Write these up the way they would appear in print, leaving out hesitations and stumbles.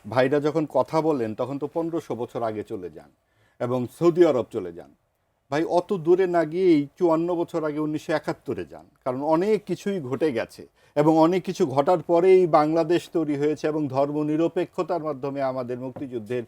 ভাইরা যখন কথা বলেন তখন তো 1500 বছর আগে চলে যান এবং সৌদি আরব চলে যান। ভাই অত দূরে না গিয়েই 54 বছর আগে 1971-এ যান, কারণ অনেক কিছুই ঘটে গেছে এবং অনেক কিছু ঘটার পরেই বাংলাদেশ তৈরি হয়েছে এবং ধর্মনিরপেক্ষতার মাধ্যমে আমাদের মুক্তিযুদ্ধের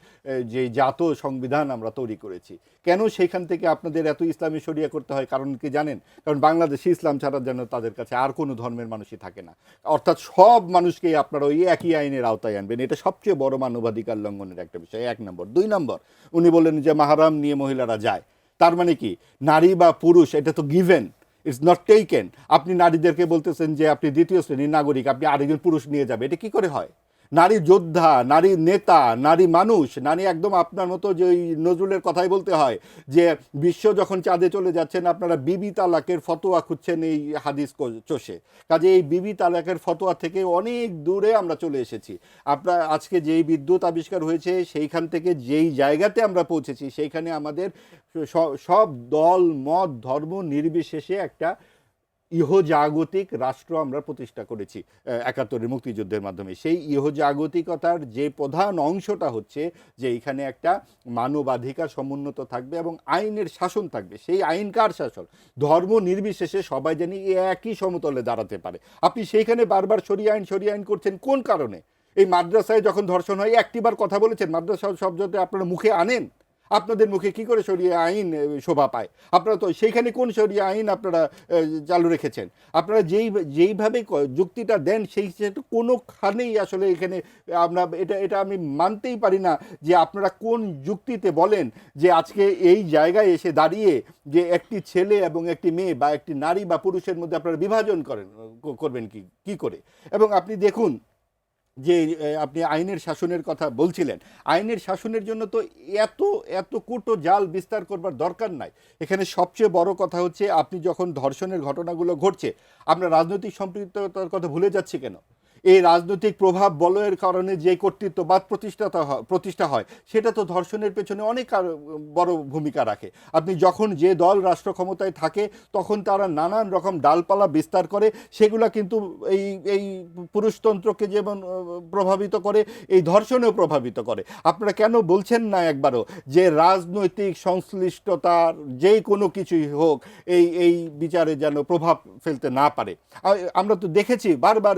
যে জাত সংবিধান আমরা তৈরি করেছি। কেন সেখান থেকে আপনাদের এত ইসলামী শরিয়া করতে হয়? কারণ কি জানেন? কারণ বাংলাদেশে ইসলাম ছাড়া যেন তাদের কাছে আর কোনো ধর্মের মানুষই থাকে না, অর্থাৎ সব মানুষকেই আপনারা ওই একই আইনের আওতায় আনবেন। এটা সবচেয়ে বড় মানবাধিকার লঙ্ঘনের একটা বিষয়, 1 নম্বর। 2 নম্বর, উনি বললেন যে মাহারাম নিয়ে মহিলারা যায়, তার মানে কি নারী বা পুরুষ এটা তো গিভেন, ইটস নট টেকেন। আপনি নারীদেরকে বলতেছেন যে আপনি দ্বিতীয় শ্রেণীর নাগরিক, আপনি আরেকজন পুরুষ নিয়ে যাবে, এটা কি করে হয়? নারী যোদ্ধা, নারী নেতা, নারী মানুষ, নারী একদম আপনার মতো যে ওই নজরুলের কথাই বলতে হয় যে বিশ্ব যখন চাঁদে চলে যাচ্ছেন আপনারা বিবি তালাকের ফতোয়া খুঁজছেন এই হাদিস চষে। কাজে এই বিবি তালাকের ফতোয়া থেকে অনেক দূরে আমরা চলে এসেছি। আপনার আজকে যেই বিদ্যুৎ আবিষ্কার হয়েছে সেইখান থেকে যেই জায়গাতে আমরা পৌঁছেছি সেইখানে আমাদের সব দল মত ধর্ম নির্বিশেষে একটা ইহজাগতিক রাষ্ট্র আমরা প্রতিষ্ঠা করেছি 71-এর মুক্তিযুদ্ধের মাধ্যমে। সেই ইহজাগতিকতার যে প্রধান অংশটা হচ্ছে যে এখানে একটা মানবাধিকার সমুন্নত থাকবে এবং আইনের শাসন থাকবে। সেই আইন কার শাসন? ধর্ম নির্বিশেষে সবাই জানি একই সমতলে দাঁড়াতে পারে। আপনি সেইখানে বারবার শরিয়া আইন করছেন কোন কারণে? এই মাদ্রাসায় যখন ধর্ষণ হয় একটিবার কথা বলেছেন? মাদ্রাসা শব্দটা আপনারা মুখে আনেন? আপনাদের মুখে কি করে শরিয়া আইন শোভা পায়? আপনারা তো সেইখানে কোন শরিয়া আইন আপনারা চালু রেখেছেন? আপনারা যেইভাবে যুক্তিটা দেন সেই সেটা কোনোখানেই আসলে এখানে আমরা এটা আমি মানতেই পারি না যে আপনারা কোন যুক্তিতে বলেন যে আজকে এই জায়গায় এসে দাঁড়িয়ে যে একটি ছেলে এবং একটি মেয়ে বা একটি নারী বা পুরুষের মধ্যে আপনারা বিভাজন করবেন কি করে? এবং আপনি দেখুন যে আপনি আইনের শাসনের কথা বলছিলেন, আইনের শাসনের জন্য তো এত এত কূট জাল বিস্তার করবার দরকার নাই। এখানে সবচেয়ে বড় কথা হচ্ছে আপনি যখন ধর্ষণের ঘটনাগুলো ঘটছে আমরা রাজনৈতিক সম্পৃক্ততার কথা ভুলে যাচ্ছি কেন? এই রাজনৈতিক প্রভাব বলয়ের কারণে যে কর্তৃত্ববাদ প্রতিষ্ঠা হয় সেটা তো ধর্ষণের পেছনে অনেক বড় ভূমিকা রাখে। আপনি যখন যে দল রাষ্ট্র ক্ষমতায় থাকে তখন তারা নানান রকম ডালপালা বিস্তার করে, সেগুলা কিন্তু এই এই পুরুষতন্ত্রকে যেমন প্রভাবিত করে এই ধর্ষণেও প্রভাবিত করে। আপনারা কেন বলছেন না একবারও যে রাজনৈতিক সংশ্লিষ্টতার যে কোনো কিছুই হোক এই বিচারে যেন প্রভাব ফেলতে না পারে? আমরা তো দেখেছি বারবার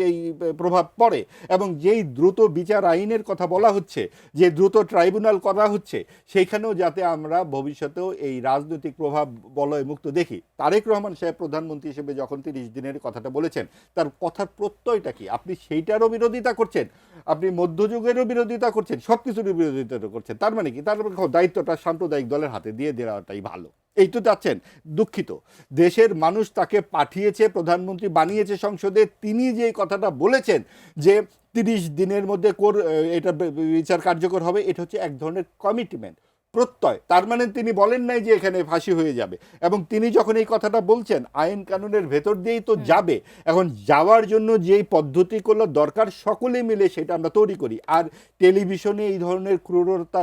এই প্রভাব পড়ে এবং যেই দ্রুত বিচার আইনের কথা বলা হচ্ছে, যে দ্রুত ট্রাইব্যুনাল করা হচ্ছে, সেইখানেও যাতে আমরা ভবিষ্যতেও এই রাজনৈতিক প্রভাব বলয় মুক্ত দেখি। তারেক রহমান সাহেব প্রধানমন্ত্রী হিসেবে যখন 30 দিনের কথাটা বলেছেন তার কথার প্রত্যয়টা কি? আপনি সেইটারও বিরোধিতা করছেন, আপনি মধ্যযুগেরও বিরোধিতা করছেন, সব কিছুরই বিরোধিতা করছেন। তার মানে কি? তার দায়িত্বটা সাম্প্রদায়িক দলের হাতে দিয়ে দেওয়াটাই ভালো, এই তো চাচ্ছেন? দুঃখিত, দেশের মানুষ তাকে পাঠিয়েছে, প্রধানমন্ত্রী বানিয়েছে সংসদে, তিনি যে কথাটা বলেছেন যে 30 দিনের মধ্যে এটা বিচার কার্যকর হবে, এটা হচ্ছে এক ধরনের কমিটমেন্ট, প্রত্যয়। তার মানে তিনি বলেন নাই যে এখানে ফাঁসি হয়ে যাবে। এবং তিনি যখন এই কথাটা বলছেন আইন কানুনের ভেতর দিয়েই তো যাবে। এখন যাওয়ার জন্য যেই পদ্ধতিগুলো দরকার সকলে মিলে সেটা আমরা তৈরি করি। আর টেলিভিশনে এই ধরনের ক্রূরতা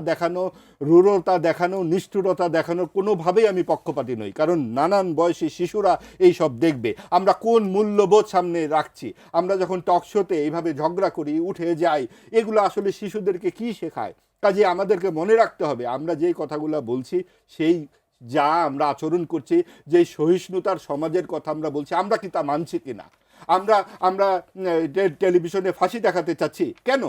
দেখানো, নিষ্ঠুরতা দেখানোর কোনোভাবেই আমি পক্ষপাতী নই, কারণ নানান বয়সী শিশুরা এই সব দেখবে। আমরা কোন মূল্যবোধ সামনে রাখছি? আমরা যখন টক শোতে এইভাবে ঝগড়া করি, উঠে যাই, এগুলো আসলে শিশুদেরকে কি শেখায়? কাজে আমাদেরকে মনে রাখতে হবে আমরা যেই কথাগুলো বলছি, সেই যা আমরা আচরণ করছি, যে সহিষ্ণুতার সমাজের কথা আমরা বলছি, আমরা কি তা মানছি কিনা? আমরা আমরা টেলিভিশনে ফাঁসি দেখাতে চাচ্ছি কেন?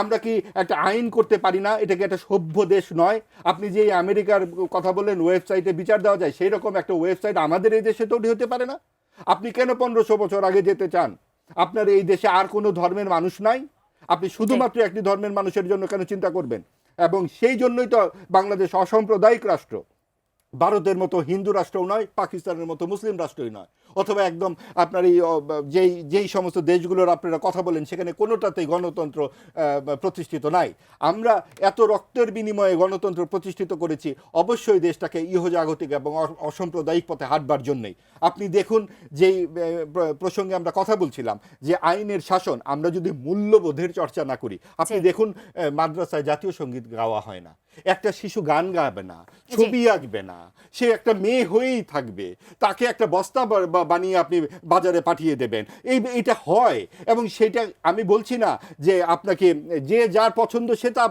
আমরা কি একটা আইন করতে পারি না? এটা কি একটা সভ্য দেশ নয়? আপনি যে আমেরিকার কথা বললেন ওয়েবসাইটে বিচার দেওয়া যায়, সেই রকম একটা ওয়েবসাইট আমাদের এই দেশে তৈরি হতে পারে না? আপনি কেন 1500 বছর আগে যেতে চান? আপনার এই দেশে আর কোনো ধর্মের মানুষ নাই? আপনি শুধুমাত্র একটি ধর্মের মানুষের জন্য কেন চিন্তা করবেন? এবং সেই জন্যই তো বাংলাদেশ অসাম্প্রদায়িক রাষ্ট্র, ভারতের মতো হিন্দু রাষ্ট্রও নয়, পাকিস্তানের মতো মুসলিম রাষ্ট্রই নয়, অথবা একদম আপনার এই যেই সমস্ত দেশগুলোর আপনারা কথা বলেন সেখানে কোনোটাতেই গণতন্ত্র প্রতিষ্ঠিত নাই। আমরা এত রক্তের বিনিময়ে গণতন্ত্র প্রতিষ্ঠিত করেছি অবশ্যই দেশটাকে ইহজাগতিক এবং অসাম্প্রদায়িক পথে হাঁটবার জন্যই। আপনি দেখুন যেই প্রসঙ্গে আমরা কথা বলছিলাম যে আইনের শাসন, আমরা যদি মূল্যবোধের চর্চা না করি, আপনি দেখুন মাদ্রাসায় জাতীয় সঙ্গীত গাওয়া হয় না, একটা শিশু গান গাবে না, ছবি আঁকবে না, সে একটা মেয়ে হয়েই থাকবে, তাকে একটা বস্তা বানিয়ে আপনি বাজারে পাঠিয়ে দেবেন, এটা হয়। এবং সেটা আমি বলছি না যে আপনাকে যে যার পছন্দ সে তা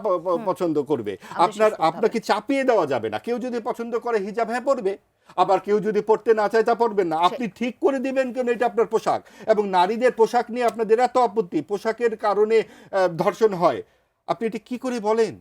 পছন্দ করবে, আপনাকে চাপিয়ে দেওয়া যাবে না। কেউ যদি পছন্দ করে হিজাব, হ্যাঁ পরবে, আবার কেউ যদি পড়তে না চায় তা পড়বেন না। আপনি ঠিক করে দিবেন কেন এটা আপনার পোশাক। এবং নারীদের পোশাক নিয়ে আপনাদের এত আপত্তি, পোশাকের কারণে ধর্ষণ হয়, আপনি এটা কি করে বলেন?